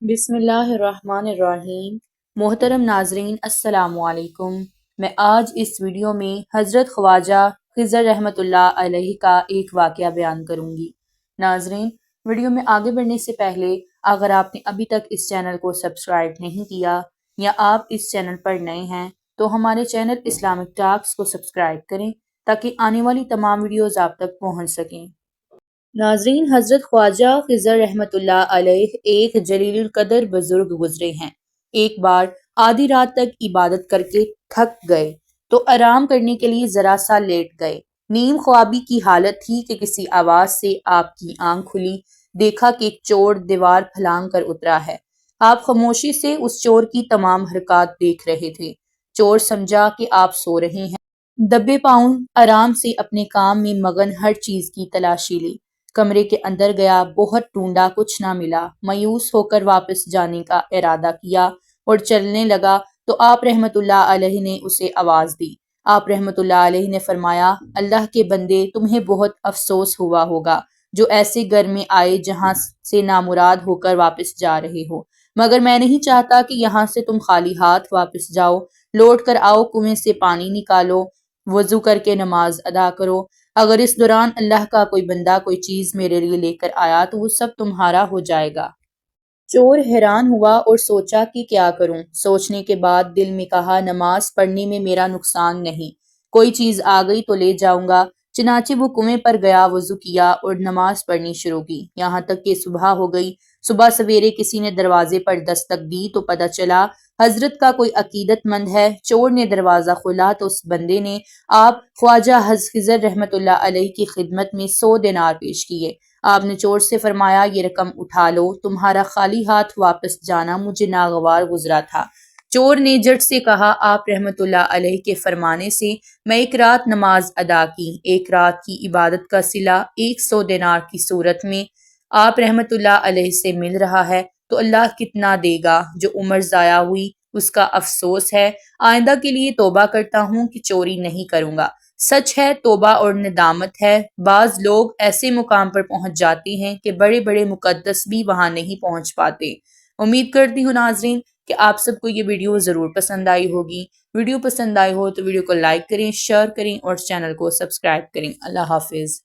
بسم اللہ الرحمن الرحیم۔ محترم ناظرین السلام علیکم۔ میں آج اس ویڈیو میں حضرت خواجہ خضر رحمۃ اللہ علیہ کا ایک واقعہ بیان کروں گی۔ ناظرین، ویڈیو میں آگے بڑھنے سے پہلے اگر آپ نے ابھی تک اس چینل کو سبسکرائب نہیں کیا یا آپ اس چینل پر نئے ہیں تو ہمارے چینل اسلامک ٹاکس کو سبسکرائب کریں تاکہ آنے والی تمام ویڈیوز آپ تک پہنچ سکیں۔ ناظرین، حضرت خواجہ خضر رحمۃ اللہ علیہ ایک جلیل القدر بزرگ گزرے ہیں۔ ایک بار آدھی رات تک عبادت کر کے تھک گئے تو آرام کرنے کے لیے ذرا سا لیٹ گئے۔ نیم خوابی کی حالت تھی کہ کسی آواز سے آپ کی آنکھ کھلی، دیکھا کہ ایک چور دیوار پھلانگ کر اترا ہے۔ آپ خاموشی سے اس چور کی تمام حرکات دیکھ رہے تھے۔ چور سمجھا کہ آپ سو رہے ہیں، دبے پاؤں آرام سے اپنے کام میں مگن ہر چیز کی تلاشی لی۔ کمرے کے اندر گیا، بہت ڈھونڈا، کچھ نہ ملا۔ مایوس ہو کر واپس جانے کا ارادہ کیا اور چلنے لگا تو آپ رحمت اللہ علیہ نے اسے آواز دی۔ آپ رحمت اللہ علیہ نے فرمایا، اللہ کے بندے، تمہیں بہت افسوس ہوا ہوگا جو ایسے گھر میں آئے جہاں سے نامراد ہو کر واپس جا رہے ہو، مگر میں نہیں چاہتا کہ یہاں سے تم خالی ہاتھ واپس جاؤ۔ لوٹ کر آؤ، کنویں سے پانی نکالو، وضو کر کے نماز ادا کرو۔ اگر اس دوران اللہ کا کوئی بندہ کوئی چیز میرے لیے لے کر آیا تو وہ سب تمہارا ہو جائے گا۔ چور حیران ہوا اور سوچا کہ کیا کروں۔ سوچنے کے بعد دل میں کہا، نماز پڑھنے میں میرا نقصان نہیں، کوئی چیز آ گئی تو لے جاؤں گا۔ چنانچہ وہ کنویں پر گیا، وضو کیا اور نماز پڑھنی شروع کی، یہاں تک کہ صبح ہو گئی۔ صبح سویرے کسی نے دروازے پر دستک دی تو پتہ چلا حضرت کا کوئی عقیدت مند ہے۔ چور نے دروازہ کھولا تو اس بندے نے آپ خواجہ خضر رحمت اللہ علیہ کی خدمت میں 100 دینار پیش کیے۔ آپ نے چور سے فرمایا، یہ رقم اٹھا لو، تمہارا خالی ہاتھ واپس جانا مجھے ناگوار گزرا تھا۔ چور نے جھٹ سے کہا، آپ رحمت اللہ علیہ کے فرمانے سے میں ایک رات نماز ادا کی، ایک رات کی عبادت کا صلہ 100 دینار کی صورت میں آپ رحمت اللہ علیہ سے مل رہا ہے تو اللہ کتنا دے گا۔ جو عمر ضائع ہوئی اس کا افسوس ہے، آئندہ کے لیے توبہ کرتا ہوں کہ چوری نہیں کروں گا۔ سچ ہے، توبہ اور ندامت ہے۔ بعض لوگ ایسے مقام پر پہنچ جاتے ہیں کہ بڑے بڑے مقدس بھی وہاں نہیں پہنچ پاتے۔ امید کرتی ہوں ناظرین کہ آپ سب کو یہ ویڈیو ضرور پسند آئی ہوگی۔ ویڈیو پسند آئی ہو تو ویڈیو کو لائک کریں، شیئر کریں اور چینل کو سبسکرائب کریں۔ اللہ حافظ۔